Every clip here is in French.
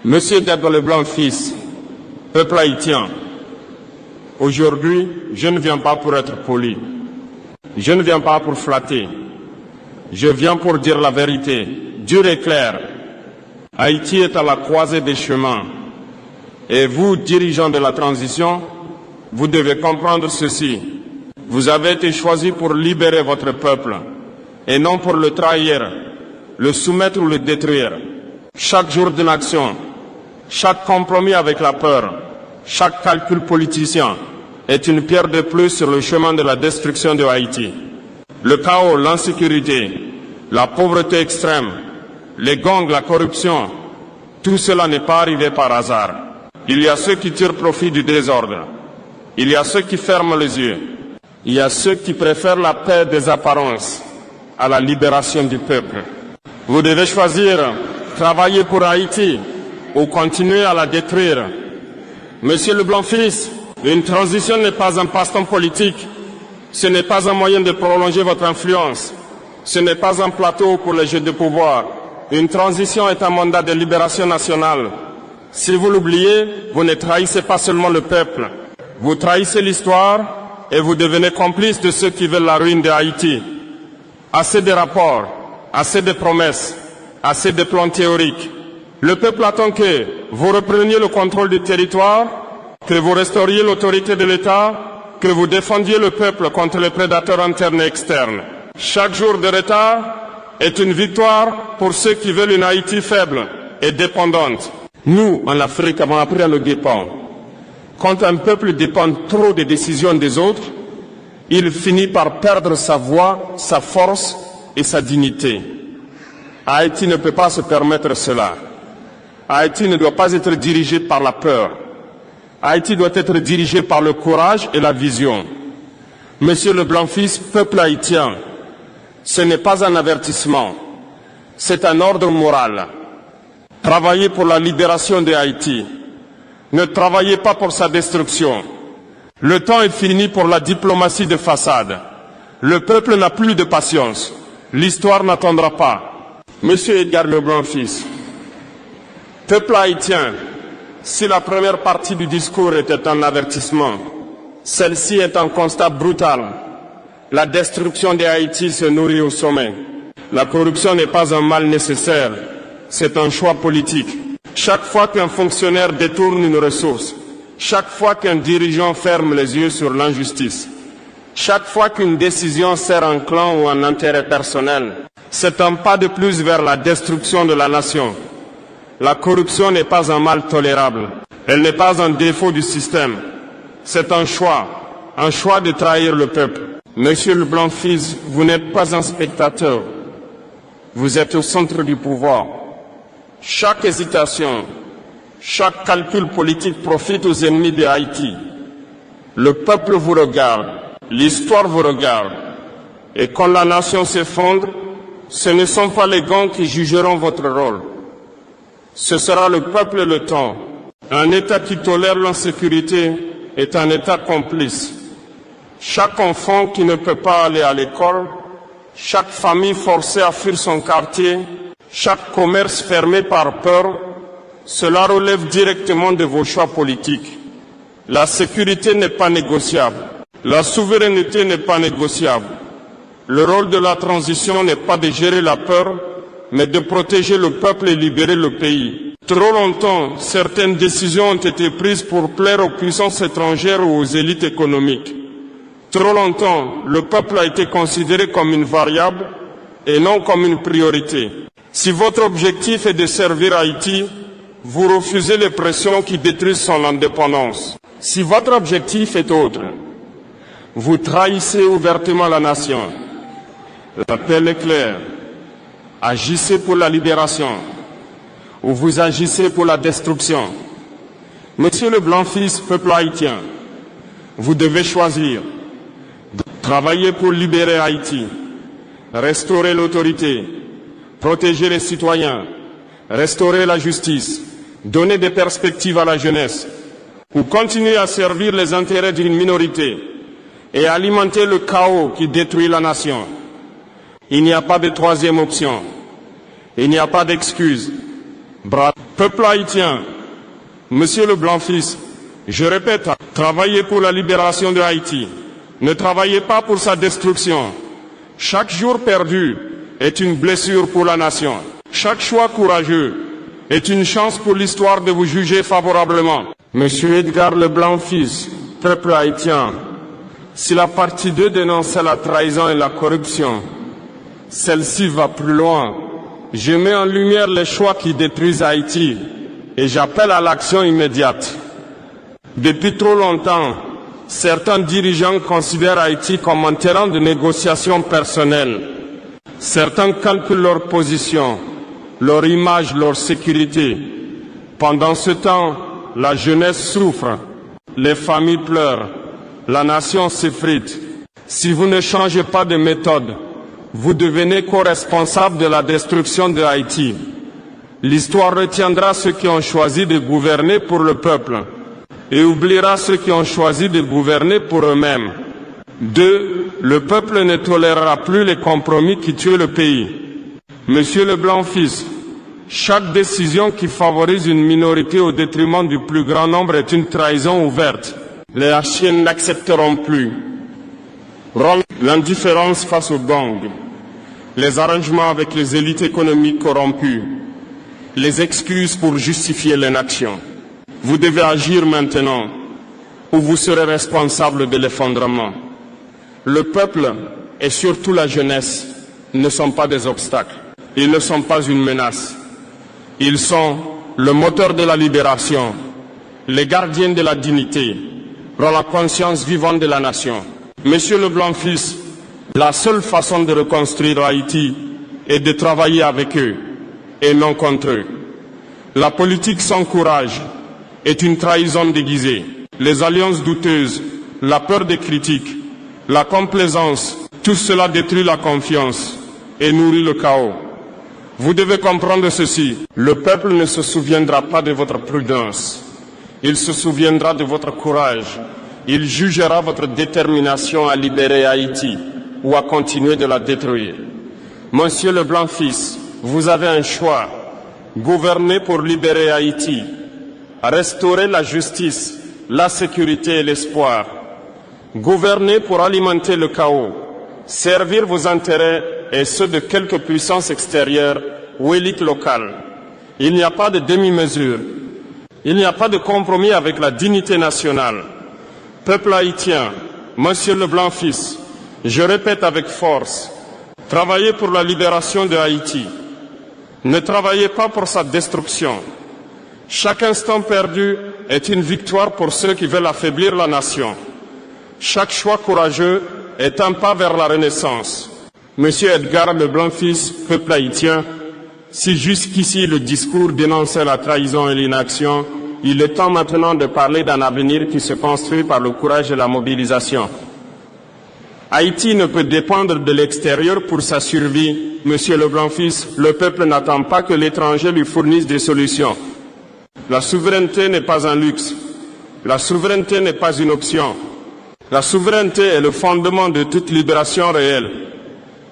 Monsieur Edouard Leblanc fils, peuple haïtien, aujourd'hui, je ne viens pas pour être poli. Je ne viens pas pour flatter. Je viens pour dire la vérité, dure et claire. Haïti est à la croisée des chemins. Et vous, dirigeants de la transition, vous devez comprendre ceci. Vous avez été choisis pour libérer votre peuple, et non pour le trahir, le soumettre ou le détruire. Chaque jour d'une action, chaque compromis avec la peur, chaque calcul politicien est une pierre de plus sur le chemin de la destruction de Haïti. Le chaos, l'insécurité, la pauvreté extrême, les gangs, la corruption, tout cela n'est pas arrivé par hasard. Il y a ceux qui tirent profit du désordre. Il y a ceux qui ferment les yeux. Il y a ceux qui préfèrent la paix des apparences à la libération du peuple. Vous devez choisir, travailler pour Haïti ou continuer à la détruire. Monsieur Leblanc fils, une transition n'est pas un passe-temps politique. Ce n'est pas un moyen de prolonger votre influence. Ce n'est pas un plateau pour les jeux de pouvoir. Une transition est un mandat de libération nationale. Si vous l'oubliez, vous ne trahissez pas seulement le peuple. Vous trahissez l'histoire et vous devenez complice de ceux qui veulent la ruine de Haïti. Assez de rapports, assez de promesses, assez de plans théoriques. Le peuple attend que vous repreniez le contrôle du territoire, que vous restauriez l'autorité de l'État, que vous défendiez le peuple contre les prédateurs internes et externes. Chaque jour de retard est une victoire pour ceux qui veulent une Haïti faible et dépendante. Nous, en Afrique, avons appris à nous dépendre. Quand un peuple dépend trop des décisions des autres, il finit par perdre sa voix, sa force et sa dignité. Haïti ne peut pas se permettre cela. Haïti ne doit pas être dirigé par la peur. Haïti doit être dirigé par le courage et la vision. Monsieur Leblanc fils, peuple haïtien, ce n'est pas un avertissement, c'est un ordre moral. Travaillez pour la libération de Haïti. Ne travaillez pas pour sa destruction. Le temps est fini pour la diplomatie de façade. Le peuple n'a plus de patience. L'histoire n'attendra pas. Monsieur Edouard Leblanc fils, peuple haïtien, si la première partie du discours était un avertissement, celle-ci est un constat brutal. La destruction de Haïti se nourrit au sommet. La corruption n'est pas un mal nécessaire, c'est un choix politique. Chaque fois qu'un fonctionnaire détourne une ressource, chaque fois qu'un dirigeant ferme les yeux sur l'injustice, chaque fois qu'une décision sert un clan ou un intérêt personnel, c'est un pas de plus vers la destruction de la nation. La corruption n'est pas un mal tolérable. Elle n'est pas un défaut du système. C'est un choix de trahir le peuple. Monsieur Leblanc fils, vous n'êtes pas un spectateur. Vous êtes au centre du pouvoir. Chaque hésitation, chaque calcul politique profite aux ennemis de Haïti. Le peuple vous regarde, l'histoire vous regarde. Et quand la nation s'effondre, ce ne sont pas les gangs qui jugeront votre rôle. Ce sera le peuple et le temps. Un État qui tolère l'insécurité est un État complice. Chaque enfant qui ne peut pas aller à l'école, chaque famille forcée à fuir son quartier, chaque commerce fermé par peur, cela relève directement de vos choix politiques. La sécurité n'est pas négociable. La souveraineté n'est pas négociable. Le rôle de la transition n'est pas de gérer la peur, mais de protéger le peuple et libérer le pays. Trop longtemps, certaines décisions ont été prises pour plaire aux puissances étrangères ou aux élites économiques. Trop longtemps, le peuple a été considéré comme une variable et non comme une priorité. Si votre objectif est de servir Haïti, vous refusez les pressions qui détruisent son indépendance. Si votre objectif est autre, vous trahissez ouvertement la nation. L'appel est clair. Agissez pour la libération ou vous agissez pour la destruction. Monsieur Leblanc fils, peuple haïtien, vous devez choisir. Travailler pour libérer Haïti, restaurer l'autorité, protéger les citoyens, restaurer la justice, donner des perspectives à la jeunesse, ou continuer à servir les intérêts d'une minorité et alimenter le chaos qui détruit la nation. Il n'y a pas de troisième option. Il n'y a pas d'excuse. Bravo. Peuple haïtien, Monsieur le Blanc-Fils, je répète, travaillez pour la libération de Haïti. Ne travaillez pas pour sa destruction. Chaque jour perdu est une blessure pour la nation. Chaque choix courageux est une chance pour l'histoire de vous juger favorablement. Monsieur Edgar le Blanc-Fils, peuple haïtien, si la partie 2 dénonçait la trahison et la corruption, celle-ci va plus loin. Je mets en lumière les choix qui détruisent Haïti et j'appelle à l'action immédiate. Depuis trop longtemps, certains dirigeants considèrent Haïti comme un terrain de négociation personnelle. Certains calculent leur position, leur image, leur sécurité. Pendant ce temps, la jeunesse souffre, les familles pleurent, la nation s'effrite. Si vous ne changez pas de méthode, vous devenez co-responsable de la destruction de Haïti. L'histoire retiendra ceux qui ont choisi de gouverner pour le peuple et oubliera ceux qui ont choisi de gouverner pour eux-mêmes. 2. Le peuple ne tolérera plus les compromis qui tuent le pays. Monsieur le Blanc-Fils, chaque décision qui favorise une minorité au détriment du plus grand nombre est une trahison ouverte. Les Haïtiens n'accepteront plus l'indifférence face aux gangs, les arrangements avec les élites économiques corrompues, les excuses pour justifier l'inaction. Vous devez agir maintenant ou vous serez responsable de l'effondrement. Le peuple et surtout la jeunesse ne sont pas des obstacles. Ils ne sont pas une menace. Ils sont le moteur de la libération, les gardiens de la dignité, pour la conscience vivante de la nation. Monsieur le Blanc-Fils, la seule façon de reconstruire Haïti est de travailler avec eux et non contre eux. La politique sans courage est une trahison déguisée. Les alliances douteuses, la peur des critiques, la complaisance, tout cela détruit la confiance et nourrit le chaos. Vous devez comprendre ceci. Le peuple ne se souviendra pas de votre prudence. Il se souviendra de votre courage. Il jugera votre détermination à libérer Haïti ou à continuer de la détruire. Monsieur le Blanc-Fils, vous avez un choix. Gouverner pour libérer Haïti, restaurer la justice, la sécurité et l'espoir. Gouverner pour alimenter le chaos, servir vos intérêts et ceux de quelques puissances extérieures ou élites locales. Il n'y a pas de demi-mesure. Il n'y a pas de compromis avec la dignité nationale. Peuple haïtien, Monsieur le Blanc-Fils, je répète avec force, travaillez pour la libération de Haïti. Ne travaillez pas pour sa destruction. Chaque instant perdu est une victoire pour ceux qui veulent affaiblir la nation. Chaque choix courageux est un pas vers la renaissance. Monsieur Edgar le Blanc-Fils, peuple haïtien, si jusqu'ici le discours dénonçait la trahison et l'inaction, il est temps maintenant de parler d'un avenir qui se construit par le courage et la mobilisation. Haïti ne peut dépendre de l'extérieur pour sa survie. Monsieur le Blanc-Fils, le peuple n'attend pas que l'étranger lui fournisse des solutions. La souveraineté n'est pas un luxe. La souveraineté n'est pas une option. La souveraineté est le fondement de toute libération réelle.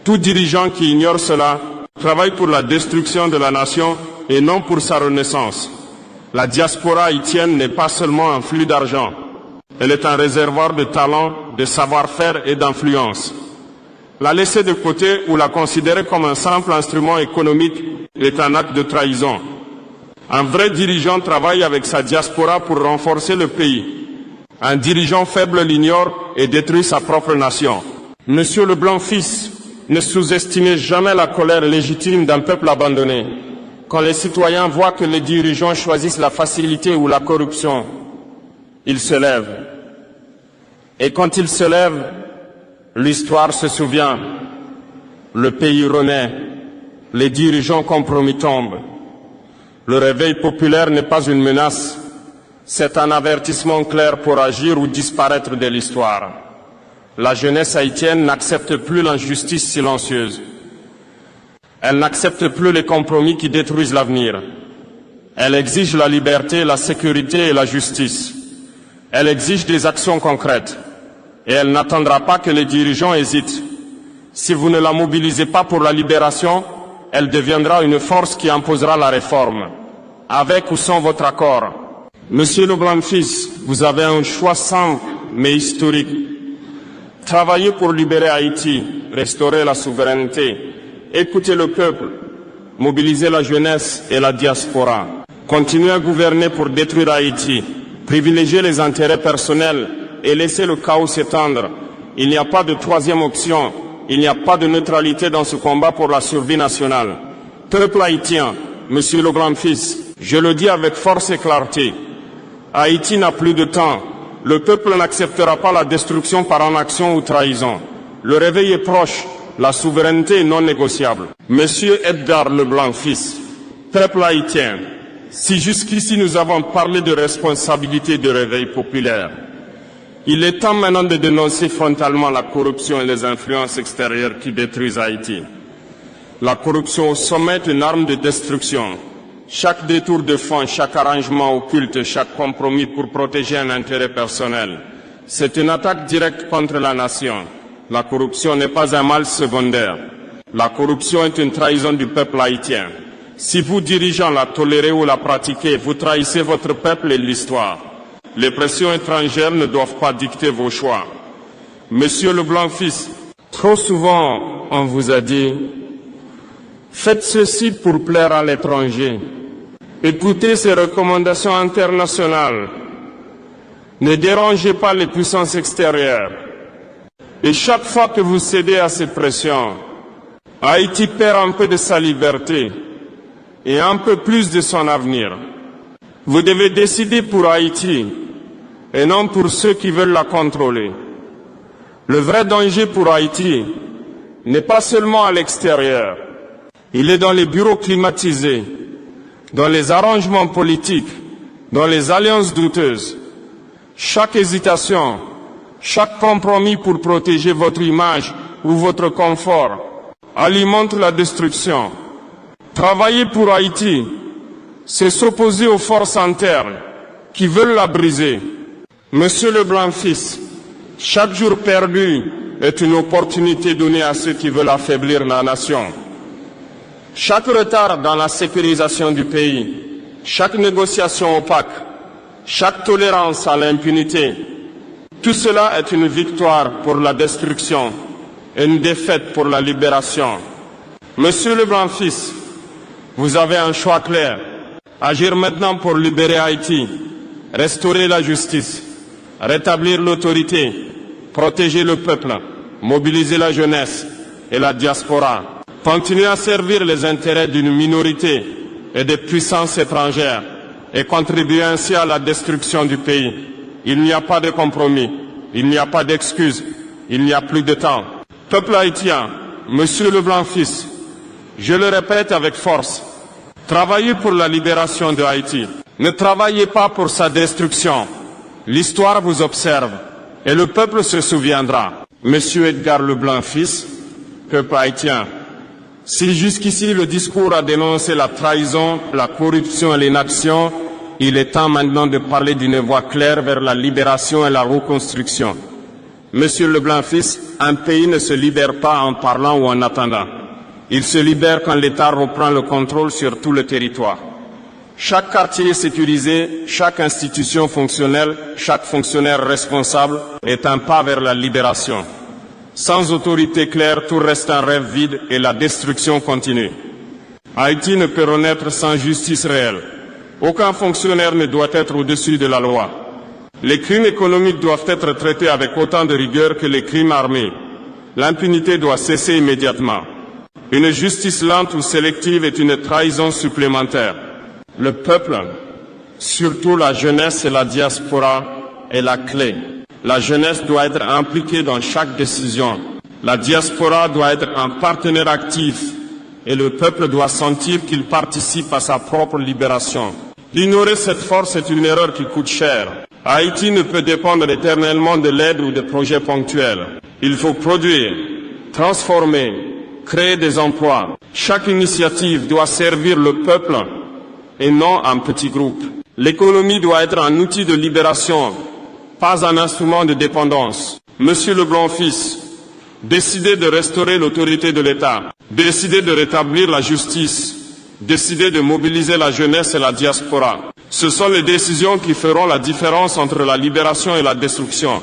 Tout dirigeant qui ignore cela travaille pour la destruction de la nation et non pour sa renaissance. La diaspora haïtienne n'est pas seulement un flux d'argent. Elle est un réservoir de talent, de savoir-faire et d'influence. La laisser de côté ou la considérer comme un simple instrument économique est un acte de trahison. Un vrai dirigeant travaille avec sa diaspora pour renforcer le pays. Un dirigeant faible l'ignore et détruit sa propre nation. Monsieur le Blanc-Fils, ne sous-estimez jamais la colère légitime d'un peuple abandonné. Quand les citoyens voient que les dirigeants choisissent la facilité ou la corruption, ils se lèvent. Et quand ils se lèvent, l'histoire se souvient. Le pays renaît. Les dirigeants compromis tombent. Le réveil populaire n'est pas une menace. C'est un avertissement clair pour agir ou disparaître de l'histoire. La jeunesse haïtienne n'accepte plus l'injustice silencieuse. Elle n'accepte plus les compromis qui détruisent l'avenir. Elle exige la liberté, la sécurité et la justice. Elle exige des actions concrètes. Et elle n'attendra pas que les dirigeants hésitent. Si vous ne la mobilisez pas pour la libération, elle deviendra une force qui imposera la réforme. avec ou sans votre accord. Monsieur Leblanc-Fils, vous avez un choix simple mais historique. Travaillez pour libérer Haïti, restaurer la souveraineté, écouter le peuple, mobiliser la jeunesse et la diaspora. Continuez à gouverner pour détruire Haïti, privilégier les intérêts personnels et laisser le chaos s'étendre. Il n'y a pas de troisième option, il n'y a pas de neutralité dans ce combat pour la survie nationale. Peuple haïtien, Monsieur Leblanc-Fils, je le dis avec force et clarté, Haïti n'a plus de temps. Le peuple n'acceptera pas la destruction par inaction ou trahison. Le réveil est proche, la souveraineté est non négociable. Monsieur Edgar Leblanc-Fils, peuple haïtien, si jusqu'ici nous avons parlé de responsabilité de réveil populaire, il est temps maintenant de dénoncer frontalement la corruption et les influences extérieures qui détruisent Haïti. La corruption au sommet est une arme de destruction. Chaque détour de fonds, chaque arrangement occulte, chaque compromis pour protéger un intérêt personnel, c'est une attaque directe contre la nation. La corruption n'est pas un mal secondaire. La corruption est une trahison du peuple haïtien. Si vous, dirigeants, la tolérez ou la pratiquez, vous trahissez votre peuple et l'histoire. Les pressions étrangères ne doivent pas dicter vos choix. Monsieur Leblanc-Fils, trop souvent on vous a dit « Faites ceci pour plaire à l'étranger. Écoutez ces recommandations internationales. Ne dérangez pas les puissances extérieures. » Et chaque fois que vous cédez à ces pressions, Haïti perd un peu de sa liberté et un peu plus de son avenir. Vous devez décider pour Haïti et non pour ceux qui veulent la contrôler. Le vrai danger pour Haïti n'est pas seulement à l'extérieur. Il est dans les bureaux climatisés, dans les arrangements politiques, dans les alliances douteuses. Chaque hésitation, chaque compromis pour protéger votre image ou votre confort alimente la destruction. Travailler pour Haïti, c'est s'opposer aux forces internes qui veulent la briser. Monsieur Leblanc-Fils, chaque jour perdu est une opportunité donnée à ceux qui veulent affaiblir la nation. Chaque retard dans la sécurisation du pays, chaque négociation opaque, chaque tolérance à l'impunité, tout cela est une victoire pour la destruction et une défaite pour la libération. Monsieur Leblanc-Fils, vous avez un choix clair. Agir maintenant pour libérer Haïti, restaurer la justice, rétablir l'autorité, protéger le peuple, mobiliser la jeunesse et la diaspora. Continuer à servir les intérêts d'une minorité et des puissances étrangères et contribuer ainsi à la destruction du pays. Il n'y a pas de compromis, il n'y a pas d'excuses, il n'y a plus de temps. Peuple haïtien, Monsieur Leblanc-Fils, je le répète avec force, travaillez pour la libération de Haïti. Ne travaillez pas pour sa destruction. L'histoire vous observe et le peuple se souviendra. Monsieur Edgar Leblanc-Fils, peuple haïtien, si jusqu'ici le discours a dénoncé la trahison, la corruption et l'inaction, il est temps maintenant de parler d'une voix claire vers la libération et la reconstruction. Monsieur Leblanc-Fils, un pays ne se libère pas en parlant ou en attendant. Il se libère quand l'État reprend le contrôle sur tout le territoire. Chaque quartier est sécurisé, chaque institution fonctionnelle, chaque fonctionnaire responsable est un pas vers la libération. Sans autorité claire, tout reste un rêve vide et la destruction continue. Haïti ne peut renaître sans justice réelle. Aucun fonctionnaire ne doit être au-dessus de la loi. Les crimes économiques doivent être traités avec autant de rigueur que les crimes armés. L'impunité doit cesser immédiatement. Une justice lente ou sélective est une trahison supplémentaire. Le peuple, surtout la jeunesse et la diaspora, est la clé. La jeunesse doit être impliquée dans chaque décision. La diaspora doit être un partenaire actif et le peuple doit sentir qu'il participe à sa propre libération. Ignorer cette force est une erreur qui coûte cher. Haïti ne peut dépendre éternellement de l'aide ou de projets ponctuels. Il faut produire, transformer, créer des emplois. Chaque initiative doit servir le peuple et non un petit groupe. L'économie doit être un outil de libération, pas un instrument de dépendance. Monsieur Leblanc-Fils, décidez de restaurer l'autorité de l'État, décidez de rétablir la justice, décidé de mobiliser la jeunesse et la diaspora. Ce sont les décisions qui feront la différence entre la libération et la destruction.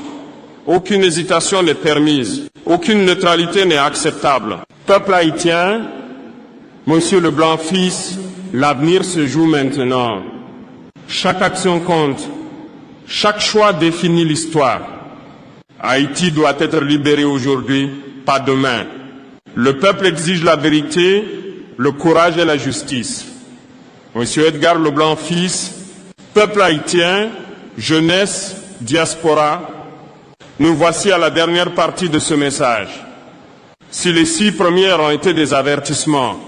Aucune hésitation n'est permise, aucune neutralité n'est acceptable. Peuple haïtien, Monsieur Leblanc fils, l'avenir se joue maintenant. Chaque action compte, chaque choix définit l'histoire. Haïti doit être libéré aujourd'hui, pas demain. Le peuple exige la vérité, le courage et la justice. Monsieur Edgar Leblanc fils, peuple haïtien, jeunesse, diaspora, nous voici à la dernière partie de ce message. Si les 6 premières ont été des avertissements,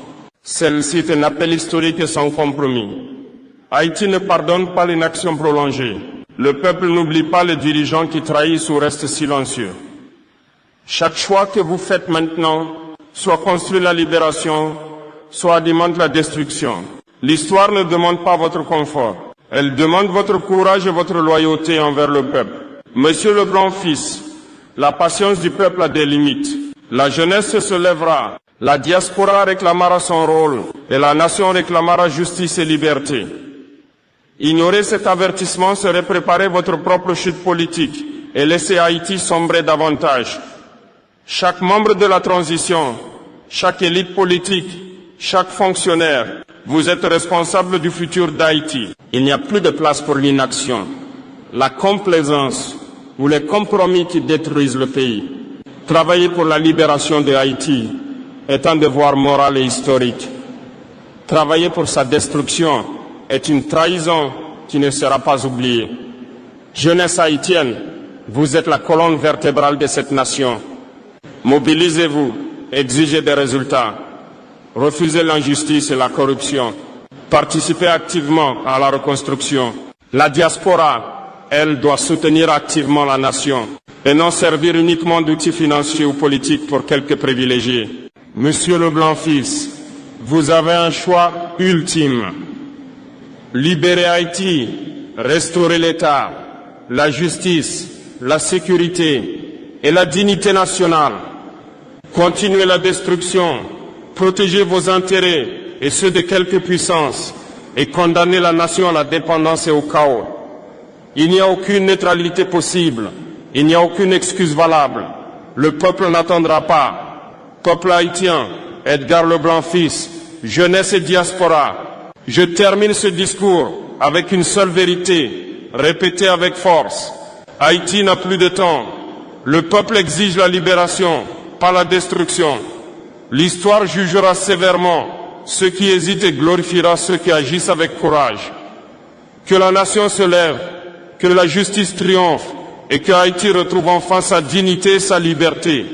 celle-ci est un appel historique et sans compromis. Haïti ne pardonne pas l'inaction prolongée. Le peuple n'oublie pas les dirigeants qui trahissent ou restent silencieux. Chaque choix que vous faites maintenant, soit construit la libération, soit alimente la destruction. L'histoire ne demande pas votre confort. Elle demande votre courage et votre loyauté envers le peuple. Monsieur Leblanc fils, la patience du peuple a des limites. La jeunesse se lèvera, la diaspora réclamera son rôle et la nation réclamera justice et liberté. Ignorer cet avertissement serait préparer votre propre chute politique et laisser Haïti sombrer davantage. Chaque membre de la transition, chaque élite politique, chaque fonctionnaire, vous êtes responsable du futur d'Haïti. Il n'y a plus de place pour l'inaction, la complaisance ou les compromis qui détruisent le pays. Travailler pour la libération de Haïti est un devoir moral et historique. Travailler pour sa destruction est une trahison qui ne sera pas oubliée. Jeunesse haïtienne, vous êtes la colonne vertébrale de cette nation. Mobilisez-vous, exigez des résultats, refusez l'injustice et la corruption, participez activement à la reconstruction. La diaspora, elle, doit soutenir activement la nation et non servir uniquement d'outils financiers ou politiques pour quelques privilégiés. Monsieur Leblanc fils, vous avez un choix ultime. Libérer Haïti, restaurer l'État, la justice, la sécurité et la dignité nationale. Continuez la destruction, protégez vos intérêts et ceux de quelques puissances et condamnez la nation à la dépendance et au chaos. Il n'y a aucune neutralité possible, il n'y a aucune excuse valable. Le peuple n'attendra pas. Peuple haïtien, Edgar Leblanc fils, jeunesse et diaspora, je termine ce discours avec une seule vérité, répétée avec force. Haïti n'a plus de temps. Le peuple exige la libération, pas la destruction. L'histoire jugera sévèrement ceux qui hésitent et glorifiera ceux qui agissent avec courage. Que la nation se lève, que la justice triomphe et que Haïti retrouve enfin sa dignité et sa liberté.